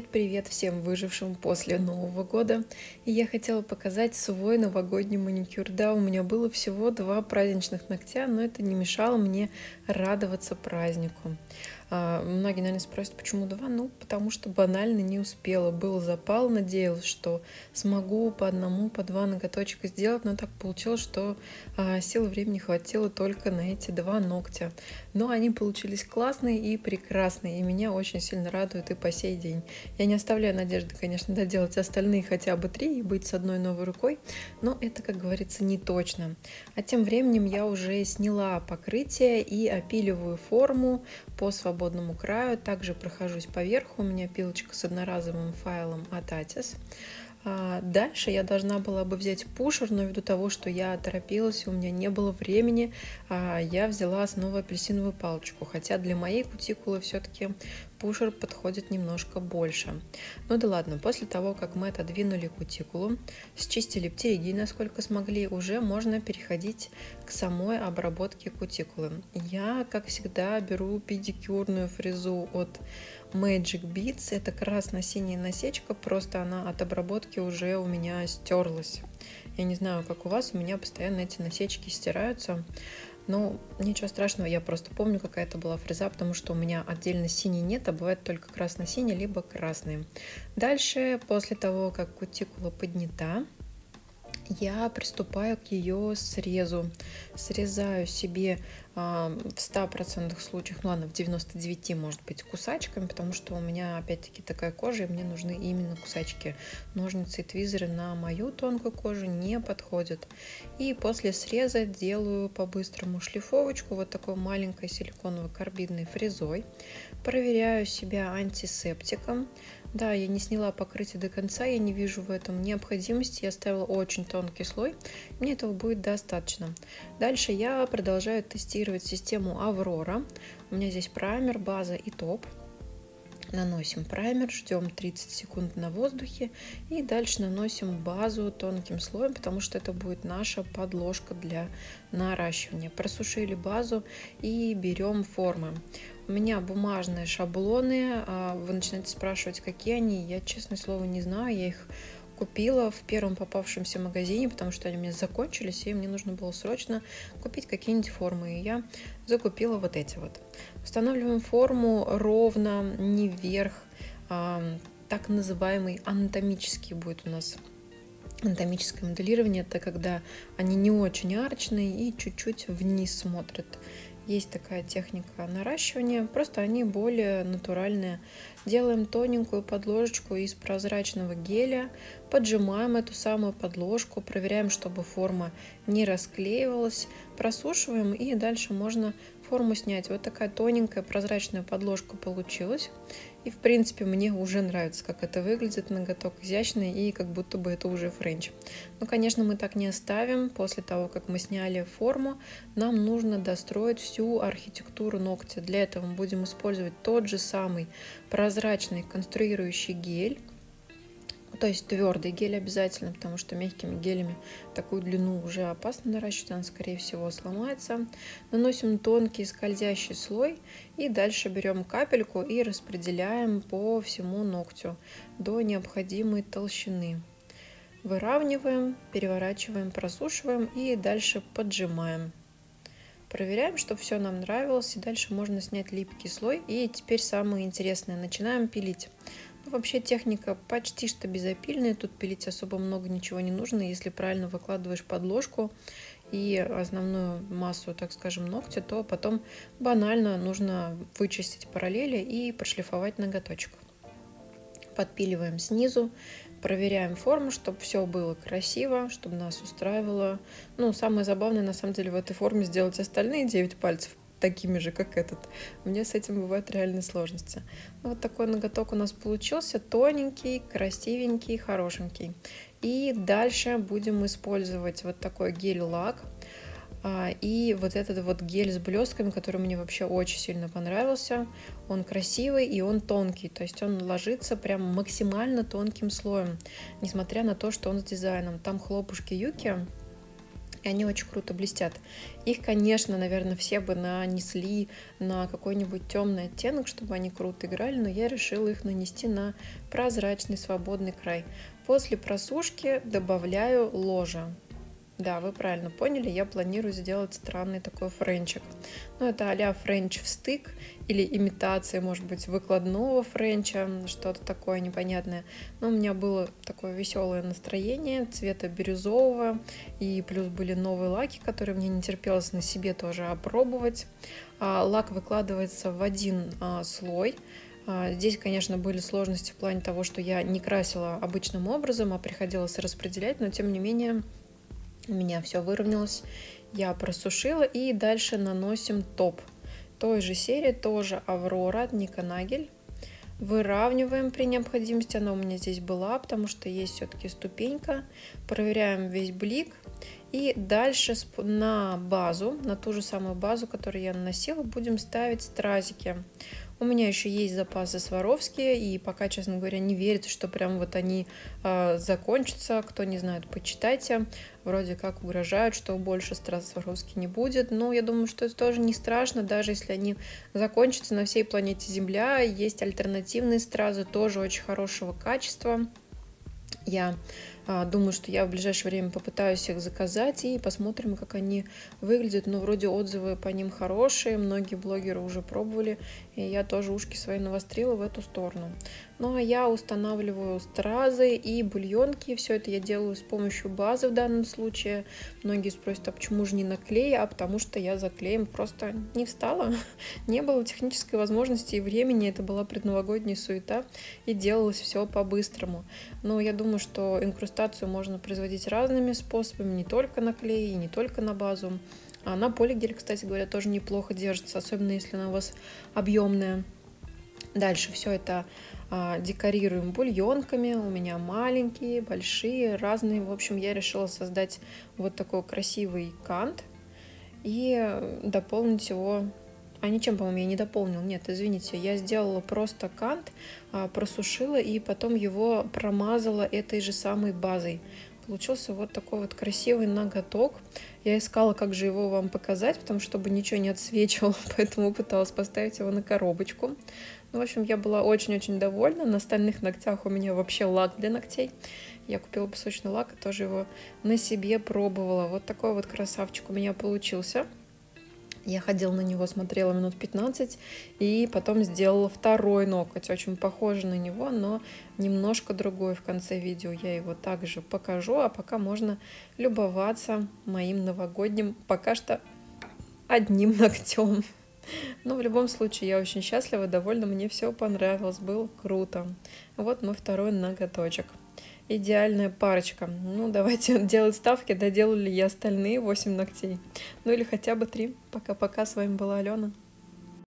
Привет всем выжившим после Нового года. И я хотела показать свой новогодний маникюр. Да, у меня было всего 2 праздничных ногтя, но это не мешало мне радоваться празднику. Многие, наверное, спросят, почему 2? Ну, потому что банально не успела. Был запал, надеялась, что смогу по одному, по 2 ноготочка сделать, но так получилось, что сил и времени хватило только на эти 2 ногтя. Но они получились классные и прекрасные, и меня очень сильно радуют и по сей день. Я не оставляю надежды, конечно, доделать остальные хотя бы 3 и быть с одной новой рукой, но это, как говорится, не точно. А тем временем я уже сняла покрытие и опиливаю форму по свободному краю. Также прохожусь по верху. У меня пилочка с одноразовым файлом от Atis. Дальше я должна была бы взять пушер, но ввиду того, что я торопилась, у меня не было времени, я взяла снова апельсиновую палочку, хотя для моей кутикулы все-таки пушер подходит немножко больше. Ну да ладно, после того, как мы отодвинули кутикулу, счистили птериги, насколько смогли, уже можно переходить к самой обработке кутикулы. Я, как всегда, беру педикюрную фрезу от Magic Beats. Это красно-синяя насечка, просто она от обработки уже у меня стерлась. Я не знаю, как у вас, у меня постоянно эти насечки стираются. Но ничего страшного, я просто помню, какая это была фреза, потому что у меня отдельно синий нет, а бывает только красно-синий, либо красный. Дальше, после того, как кутикула поднята, я приступаю к ее срезу. Срезаю себе в 100% случаях, ну ладно, в 99 может быть кусачками, потому что у меня опять-таки такая кожа, и мне нужны именно кусачки. Ножницы и твизеры на мою тонкую кожу не подходят. И после среза делаю по-быстрому шлифовочку вот такой маленькой силиконовой карбидной фрезой. Проверяю себя антисептиком. Да, я не сняла покрытие до конца, я не вижу в этом необходимости. Я оставила очень тонкий слой, мне этого будет достаточно. Дальше я продолжаю тестировать систему Аврора. У меня здесь праймер, база и топ. Наносим праймер, ждем 30 секунд на воздухе и дальше наносим базу тонким слоем, потому что это будет наша подложка для наращивания. Просушили базу и берем формы. У меня бумажные шаблоны, вы начинаете спрашивать, какие они, я, честное слово, не знаю, я их купила в первом попавшемся магазине, потому что они у меня закончились, и мне нужно было срочно купить какие-нибудь формы, и я закупила вот эти вот. Устанавливаем форму ровно, не вверх, так называемый анатомический будет у нас. Анатомическое моделирование — это когда они не очень арочные и чуть-чуть вниз смотрят. Есть такая техника наращивания, просто они более натуральные. Делаем тоненькую подложечку из прозрачного геля, поджимаем эту самую подложку, проверяем, чтобы форма не расклеивалась, просушиваем и дальше можно форму снять. Вот такая тоненькая прозрачная подложка получилась. И в принципе мне уже нравится, как это выглядит, ноготок изящный и как будто бы это уже френч. Но, конечно, мы так не оставим. После того, как мы сняли форму, нам нужно достроить всю архитектуру ногтя. Для этого мы будем использовать тот же самый прозрачный конструирующий гель. То есть твердый гель обязательно, потому что мягкими гелями такую длину уже опасно наращивать, она скорее всего сломается. Наносим тонкий скользящий слой и дальше берем капельку и распределяем по всему ногтю до необходимой толщины. Выравниваем, переворачиваем, просушиваем и дальше поджимаем. Проверяем, чтобы все нам нравилось, и дальше можно снять липкий слой. И теперь самое интересное, начинаем пилить. Вообще техника почти что безопильная, тут пилить особо много ничего не нужно, если правильно выкладываешь подложку и основную массу, так скажем, ногтя, то потом банально нужно вычистить параллели и прошлифовать ноготочек. Подпиливаем снизу, проверяем форму, чтобы все было красиво, чтобы нас устраивало. Ну, самое забавное на самом деле в этой форме сделать остальные 9 пальцев такими же, как этот. Мне с этим бывают реальные сложности. Вот такой ноготок у нас получился, тоненький, красивенький, хорошенький. И дальше будем использовать вот такой гель-лак и вот этот вот гель с блестками, который мне вообще очень сильно понравился. Он красивый и он тонкий, то есть он ложится прям максимально тонким слоем, несмотря на то, что он с дизайном. Там хлопушки Юки. и они очень круто блестят. Их, конечно, наверное, все бы нанесли на какой-нибудь темный оттенок, чтобы они круто играли, но я решила их нанести на прозрачный свободный край. После просушки добавляю ложа. Да, вы правильно поняли, я планирую сделать странный такой френчик. Ну, это а-ля френч в стык или имитация, может быть, выкладного френча, что-то такое непонятное. Но у меня было такое веселое настроение цвета бирюзового, и плюс были новые лаки, которые мне не терпелось на себе тоже опробовать. Лак выкладывается в один слой. Здесь, конечно, были сложности в плане того, что я не красила обычным образом, а приходилось распределять, но тем не менее у меня все выровнялось, я просушила, и дальше наносим топ той же серии, тоже Аврора от Ника Нагель. Выравниваем при необходимости, она у меня здесь была, потому что есть все-таки ступенька. Проверяем весь блик. И дальше на базу, на ту же самую базу, которую я наносила, будем ставить стразики. У меня еще есть запасы Сваровски, и пока, честно говоря, не верится, что прям вот они закончатся. Кто не знает, почитайте. Вроде как угрожают, что больше страз Сваровски не будет. Но я думаю, что это тоже не страшно, даже если они закончатся на всей планете Земля. Есть альтернативные стразы, тоже очень хорошего качества. Я думаю, что я в ближайшее время попытаюсь их заказать и посмотрим, как они выглядят. Но вроде отзывы по ним хорошие, многие блогеры уже пробовали, и я тоже ушки свои навострила в эту сторону. Ну а я устанавливаю стразы и бульонки. Все это я делаю с помощью базы в данном случае. Многие спросят, а почему же не на клей? А потому что я за клеем просто не встала. Не было технической возможности и времени. Это была предновогодняя суета, и делалось все по-быстрому. Но я думаю, что инкрустацию можно производить разными способами, не только на клей и не только на базу. А на полигеле, кстати говоря, тоже неплохо держится, особенно если она у вас объемная. Дальше все это декорируем бульонками. У меня маленькие, большие, разные. В общем, я решила создать вот такой красивый кант и дополнить его. Ничем, по-моему, я не дополнил. Нет, извините, я сделала просто кант, просушила и потом его промазала этой же самой базой. Получился вот такой вот красивый ноготок. Я искала, как же его вам показать, потому что чтобы ничего не отсвечивало, поэтому пыталась поставить его на коробочку. Ну, в общем, я была очень-очень довольна. На остальных ногтях у меня вообще лак для ногтей. Я купила песочный лак и тоже его на себе пробовала. Вот такой вот красавчик у меня получился. Я ходила на него, смотрела минут 15, и потом сделала второй ноготь, очень похожий на него, но немножко другой. В конце видео я его также покажу, а пока можно любоваться моим новогодним, пока что одним ногтем. Но в любом случае я очень счастлива, довольна, мне все понравилось, было круто. Вот мой второй ноготочек. Идеальная парочка. Ну, давайте делать ставки, доделаю ли я остальные 8 ногтей. Ну, или хотя бы 3. Пока-пока, с вами была Алена.